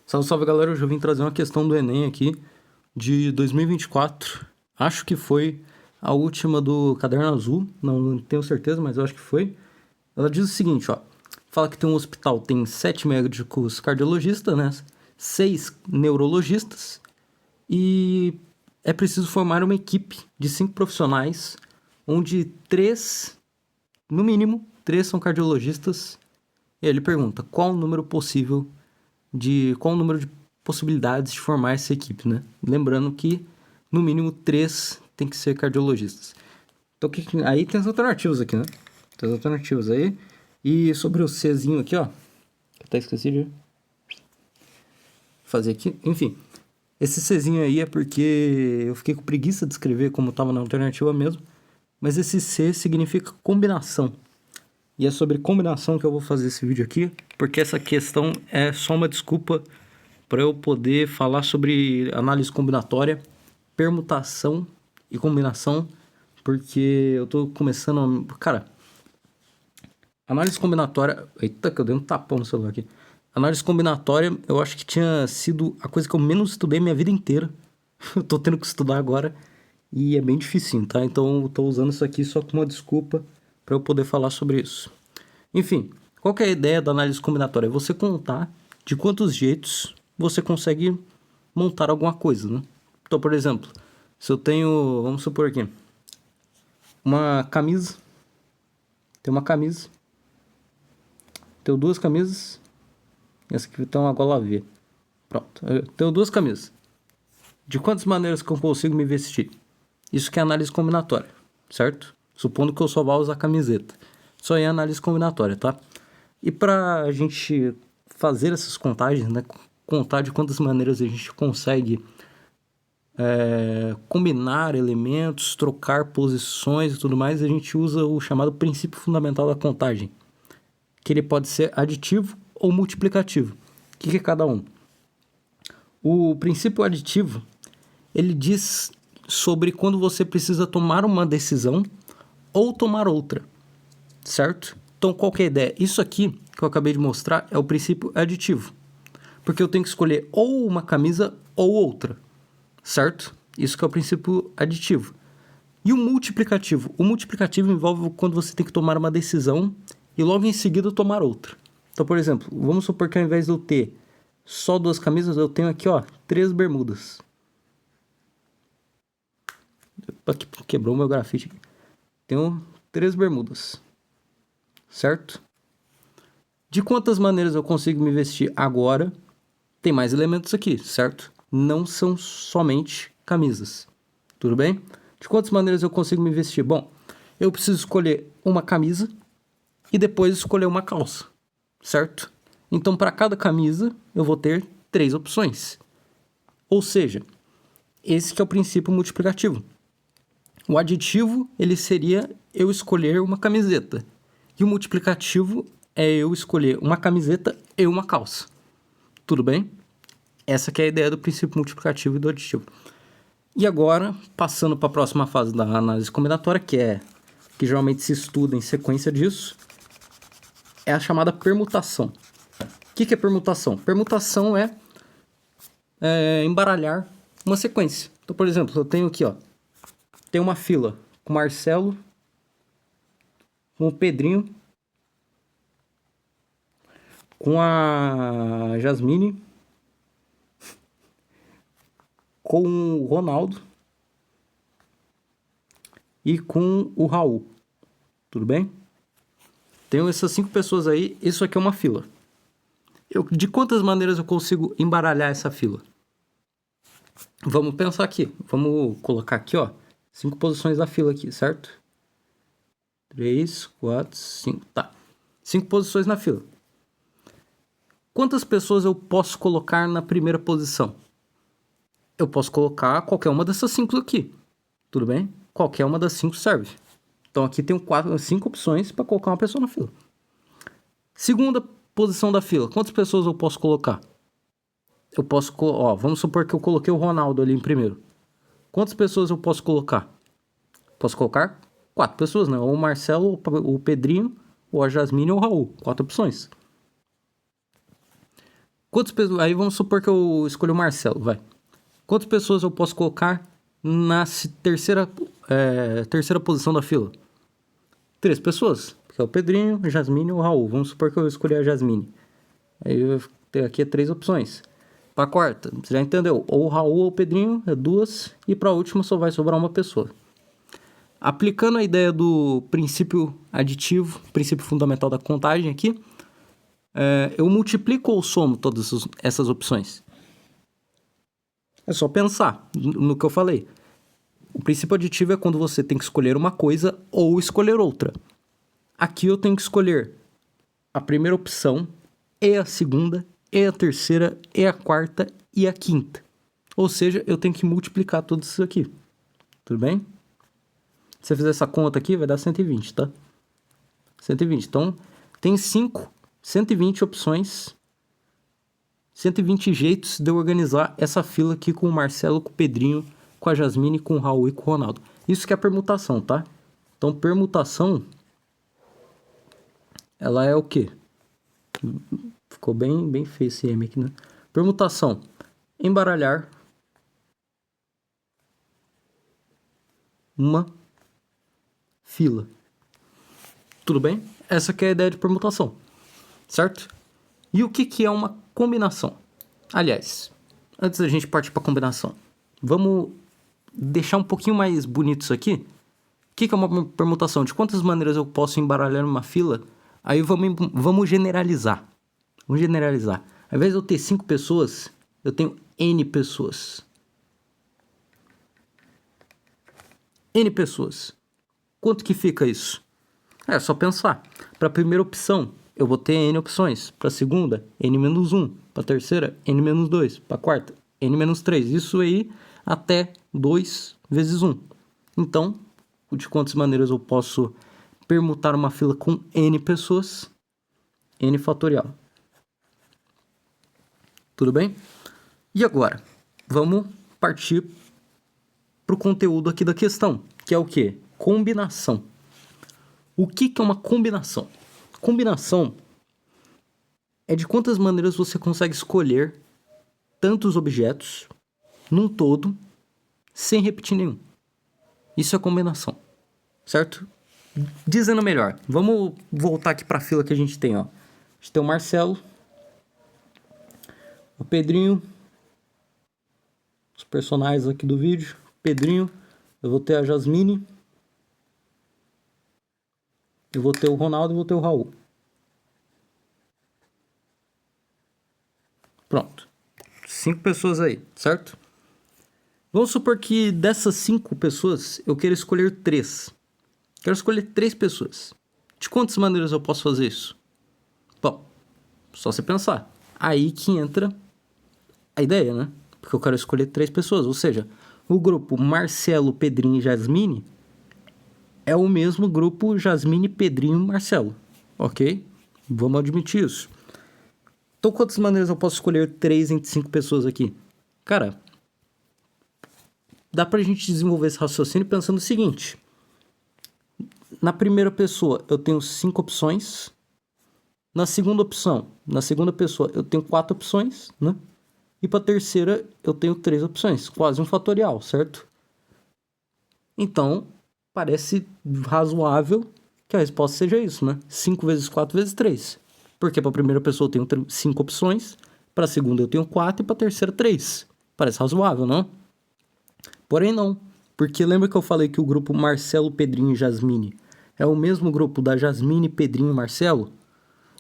Salve, salve galera, hoje eu vim trazer uma questão do Enem aqui de 2024. Acho que foi a última do Caderno Azul, não tenho certeza, mas eu acho que foi. Ela diz o seguinte, ó. Fala que tem um hospital, tem 7 médicos cardiologistas, né? 6 neurologistas e é preciso formar uma equipe de 5 profissionais, onde 3, no mínimo, 3 são cardiologistas. E aí ele pergunta, qual o número de possibilidades de formar essa equipe, né? Lembrando que, no mínimo, 3 tem que ser cardiologistas. Então, aí tem as alternativas aqui, né? Tem as alternativas aí. E sobre o Czinho aqui, ó. Que até esqueci de fazer aqui. Enfim, esse Czinho aí é porque eu fiquei com preguiça de escrever como estava na alternativa mesmo. Mas esse C significa combinação. E é sobre combinação que eu vou fazer esse vídeo aqui, porque essa questão é só uma desculpa para eu poder falar sobre análise combinatória, permutação e combinação, porque eu tô começando a... Cara, análise combinatória... Eita, que eu dei um tapão no celular aqui. Análise combinatória, eu acho que tinha sido a coisa que eu menos estudei minha vida inteira. Eu tô tendo que estudar agora e é bem difícil, tá? Então eu tô usando isso aqui só como uma desculpa para eu poder falar sobre isso. Enfim, qual que é a ideia da análise combinatória? É você contar de quantos jeitos você consegue montar alguma coisa, né? Então, por exemplo, se eu tenho, vamos supor aqui, uma camisa, tenho uma camisa, tenho duas camisas, e essa aqui tem uma gola V. Pronto, eu tenho duas camisas. De quantas maneiras que eu consigo me vestir? Isso que é análise combinatória, certo? Supondo que eu só vá usar camiseta. Isso aí é análise combinatória, tá? E para a gente fazer essas contagens, né? Contar de quantas maneiras a gente consegue combinar elementos, trocar posições e tudo mais, a gente usa o chamado princípio fundamental da contagem, que ele pode ser aditivo ou multiplicativo. O que é cada um? O princípio aditivo, ele diz sobre quando você precisa tomar uma decisão ou tomar outra, certo? Então, qual que é a ideia? Isso aqui que eu acabei de mostrar é o princípio aditivo, porque eu tenho que escolher ou uma camisa ou outra, certo? Isso que é o princípio aditivo. E o multiplicativo? O multiplicativo envolve quando você tem que tomar uma decisão e logo em seguida tomar outra. Então, por exemplo, vamos supor que ao invés de eu ter só 2 camisas, eu tenho aqui, ó, 3 bermudas. Aqui, quebrou meu grafite aqui. Tenho 3 bermudas, certo? De quantas maneiras eu consigo me vestir agora? Tem mais elementos aqui, certo? Não são somente camisas, tudo bem? De quantas maneiras eu consigo me vestir? Bom, eu preciso escolher uma camisa e depois escolher uma calça, certo? Então, para cada camisa, eu vou ter 3 opções. Ou seja, esse que é o princípio multiplicativo. O aditivo, ele seria eu escolher uma camiseta. E o multiplicativo é eu escolher uma camiseta e uma calça. Tudo bem? Essa que é a ideia do princípio multiplicativo e do aditivo. E agora, passando para a próxima fase da análise combinatória, que geralmente se estuda em sequência disso, é a chamada permutação. O que é permutação? Permutação é embaralhar uma sequência. Então, por exemplo, eu tenho aqui, ó, tem uma fila com o Marcelo, com o Pedrinho, com a Jasmine, com o Ronaldo e com o Raul. Tudo bem? Tenho essas 5 pessoas aí, isso aqui é uma fila. De quantas maneiras eu consigo embaralhar essa fila? Vamos pensar aqui. Vamos colocar aqui, ó, 5 posições da fila aqui, certo? 3, 4, 5, tá. 5 posições na fila. Quantas pessoas eu posso colocar na primeira posição? Eu posso colocar qualquer uma dessas 5 aqui. Tudo bem? Qualquer uma das 5 serve. Então aqui tem 5 opções para colocar uma pessoa na fila. Segunda posição da fila. Quantas pessoas eu posso colocar? Eu posso... vamos supor que eu coloquei o Ronaldo ali em primeiro. Quantas pessoas eu posso colocar? Posso colocar 4 pessoas, né? Ou o Marcelo, o Pedrinho, ou a Jasmine ou o Raul. 4 opções. Aí vamos supor que eu escolhi o Marcelo, vai. Quantas pessoas eu posso colocar na terceira posição da fila? 3 pessoas, que é o Pedrinho, a Jasmine e o Raul. Vamos supor que eu escolhi a Jasmine. Aí eu tenho aqui 3 opções. Para a quarta, você já entendeu? Ou o Raul ou o Pedrinho, é 2. E para a última só vai sobrar uma pessoa. Aplicando a ideia do princípio aditivo, princípio fundamental da contagem aqui, eu multiplico ou somo todas essas opções? É só pensar no que eu falei. O princípio aditivo é quando você tem que escolher uma coisa ou escolher outra. Aqui eu tenho que escolher a primeira opção, e a segunda, e a terceira, e a quarta, e a quinta. Ou seja, eu tenho que multiplicar tudo isso aqui. Tudo bem? Se você fizer essa conta aqui, vai dar 120, tá? 120. Então, tem 120 opções, 120 jeitos de eu organizar essa fila aqui com o Marcelo, com o Pedrinho, com a Jasmine, com o Raul e com o Ronaldo. Isso que é permutação, tá? Então, permutação, ela é o quê? Ficou bem feio esse M aqui, né? Permutação, embaralhar uma fila. Tudo bem? Essa que é a ideia de permutação, certo? E o que é uma combinação? Aliás, antes da gente partir para a combinação, vamos deixar um pouquinho mais bonito isso aqui. O que é uma permutação? De quantas maneiras eu posso embaralhar uma fila? Aí vamos generalizar. Vamos generalizar. Ao invés de eu ter 5 pessoas, eu tenho N pessoas. N pessoas. Quanto que fica isso? É só pensar. Para a primeira opção, eu vou ter N opções. Para a segunda, N-1. Para a terceira, N-2. Para a quarta, N-3. Isso aí até 2 vezes 1. Então, de quantas maneiras eu posso permutar uma fila com N pessoas? N fatorial. Tudo bem? E agora, vamos partir para o conteúdo aqui da questão, que é o quê? Combinação. O que é uma combinação? Combinação é de quantas maneiras você consegue escolher tantos objetos num todo sem repetir nenhum. Isso é combinação, certo? Dizendo melhor, vamos voltar aqui para a fila que a gente tem, ó. A gente tem o Marcelo, o Pedrinho, os personagens aqui do vídeo. Pedrinho, eu vou ter a Jasmine, eu vou ter o Ronaldo e vou ter o Raul. Pronto. 5 pessoas aí, certo? Vamos supor que dessas 5 pessoas eu queira escolher 3. Quero escolher 3 pessoas. De quantas maneiras eu posso fazer isso? Bom, só você pensar. Aí que entra a ideia, né? Porque eu quero escolher 3 pessoas. Ou seja, o grupo Marcelo, Pedrinho e Jasmine é o mesmo grupo Jasmine, Pedrinho e Marcelo. Ok? Vamos admitir isso. Então, quantas maneiras eu posso escolher 3 entre 5 pessoas aqui? Cara, dá pra gente desenvolver esse raciocínio pensando o seguinte. Na primeira pessoa, eu tenho 5 opções. Na segunda pessoa, eu tenho 4 opções, né? E para a terceira, eu tenho 3 opções. Quase um fatorial, certo? Então, parece razoável que a resposta seja isso, né? 5 vezes 4 vezes 3. Porque para a primeira pessoa eu tenho 5 opções, para a segunda eu tenho 4 e para a terceira 3. Parece razoável, não? Porém não, porque lembra que eu falei que o grupo Marcelo, Pedrinho e Jasmine é o mesmo grupo da Jasmine, Pedrinho e Marcelo?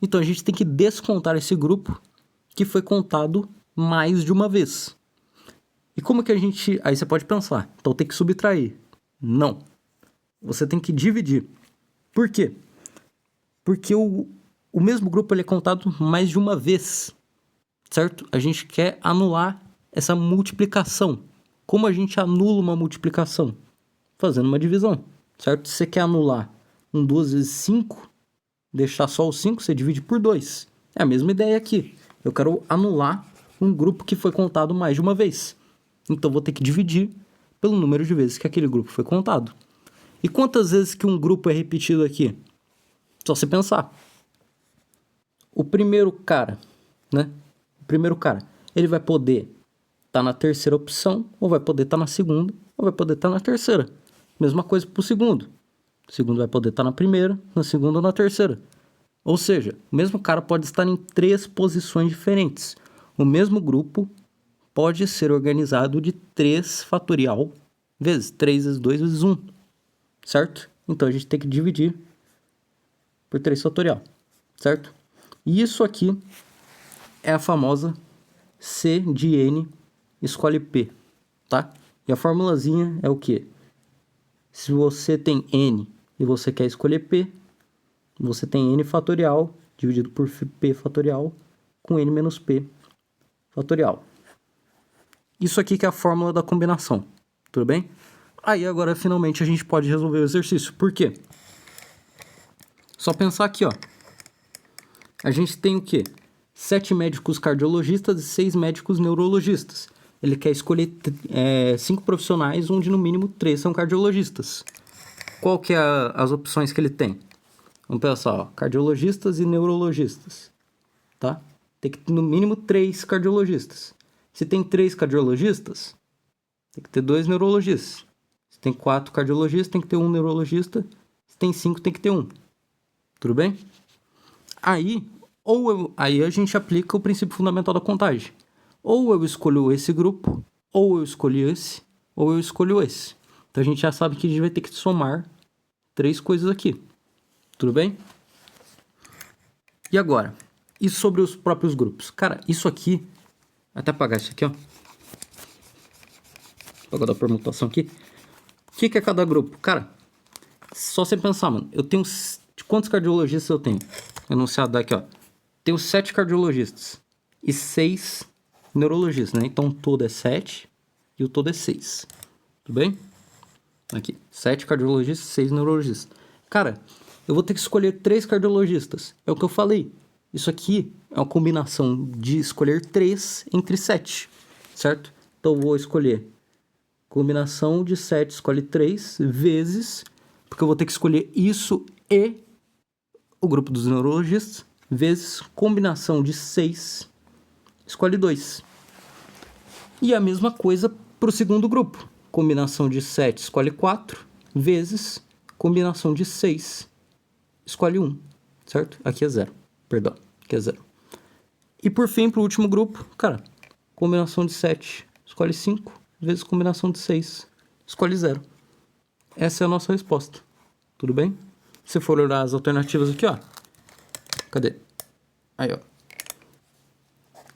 Então a gente tem que descontar esse grupo que foi contado mais de uma vez. E como que a gente... Aí você pode pensar, então tem que subtrair. Não. Você tem que dividir. Por quê? Porque o mesmo grupo ele é contado mais de uma vez, certo? A gente quer anular essa multiplicação. Como a gente anula uma multiplicação? Fazendo uma divisão, certo? Se você quer anular 2 vezes 5, deixar só o 5, você divide por 2. É a mesma ideia aqui. Eu quero anular um grupo que foi contado mais de uma vez. Então, vou ter que dividir pelo número de vezes que aquele grupo foi contado. E quantas vezes que um grupo é repetido aqui? Só você pensar. O primeiro cara, né? O primeiro cara, ele vai poder estar na terceira opção, ou vai poder estar na segunda, ou vai poder estar na terceira. Mesma coisa para o segundo. O segundo vai poder estar na primeira, na segunda ou na terceira. Ou seja, o mesmo cara pode estar em 3 posições diferentes. O mesmo grupo pode ser organizado de 3 fatorial vezes 3 vezes 2 vezes 1. Certo? Então a gente tem que dividir por 3 fatorial. Certo? E isso aqui é a famosa C de N escolhe P. Tá? E a formulazinha é o quê? Se você tem N e você quer escolher P, você tem N fatorial dividido por P fatorial com N menos P fatorial. Isso aqui que é a fórmula da combinação. Tudo bem? Aí agora finalmente a gente pode resolver o exercício. Por quê? Só pensar aqui, ó. A gente tem o quê? 7 médicos cardiologistas e 6 médicos neurologistas. Ele quer escolher 5 profissionais, onde no mínimo 3 são cardiologistas. Qual que é as opções que ele tem? Vamos pensar, ó, cardiologistas e neurologistas, tá? Tem que ter no mínimo 3 cardiologistas. Se tem 3 cardiologistas, tem que ter 2 neurologistas. Se tem 4 cardiologistas, tem que ter 1 neurologista. Se tem 5, tem que ter 1. Tudo bem? Aí a gente aplica o princípio fundamental da contagem. Ou eu escolho esse grupo, ou eu escolho esse, ou eu escolho esse. Então a gente já sabe que a gente vai ter que somar 3 coisas aqui. Tudo bem? E agora? E sobre os próprios grupos? Cara, isso aqui... Até apagar isso aqui, ó. Apagar da permutação aqui. O que é cada grupo? Cara, só você pensar, mano. Eu tenho... Quantos cardiologistas eu tenho? Enunciado daqui, ó. Tenho 7 cardiologistas e 6 neurologistas, né? Então o todo é 7 e o todo é 6. Tudo bem? Aqui, 7 cardiologistas e 6 neurologistas. Cara, eu vou ter que escolher 3 cardiologistas. É o que eu falei. Isso aqui é uma combinação de escolher 3 entre 7, certo? Então eu vou escolher combinação de 7 escolhe 3 vezes, porque eu vou ter que escolher isso e o grupo dos neurologistas, vezes combinação de 6 escolhe 2. E a mesma coisa para o segundo grupo. Combinação de 7 escolhe 4 vezes combinação de 6 escolhe 1, certo? Aqui é 0, perdão, aqui é 0. E por fim, para o último grupo, cara, combinação de 7 escolhe 5 vezes combinação de 6 escolhe 0. Essa é a nossa resposta. Tudo bem? Se for olhar as alternativas aqui, ó. Cadê? Aí, ó.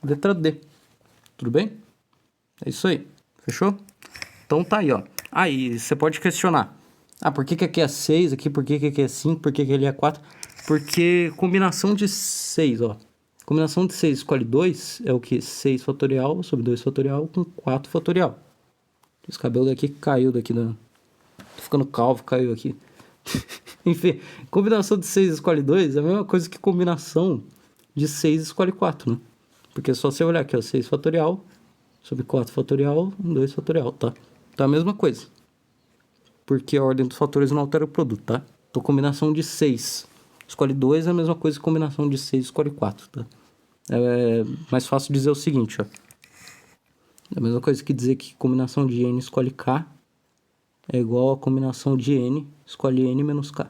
Letra D. Tudo bem? É isso aí. Fechou? Então tá aí, ó. Aí você pode questionar. Ah, por que aqui é 6? Aqui por que aqui é 5? Por que ali é 4? Porque combinação de 6, ó. Combinação de 6 escolhe 2 é o que? 6 fatorial sobre 2 fatorial com 4 fatorial. Esse cabelo daqui caiu daqui. Tô ficando calvo, caiu aqui. Enfim, combinação de 6 escolhe 2 é a mesma coisa que combinação de 6 escolhe 4, né? Porque é só você olhar aqui, ó, 6 fatorial sobre 4 fatorial, 2 fatorial, tá? Então é a mesma coisa. Porque a ordem dos fatores não altera o produto, tá? Então combinação de 6 escolhe 2 é a mesma coisa que combinação de 6 escolhe 4, tá? É mais fácil dizer o seguinte, ó. É a mesma coisa que dizer que combinação de N escolhe K é igual a combinação de N escolhe N menos K.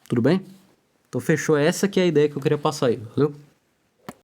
Tudo bem? Então fechou. Essa que é a ideia que eu queria passar aí, valeu?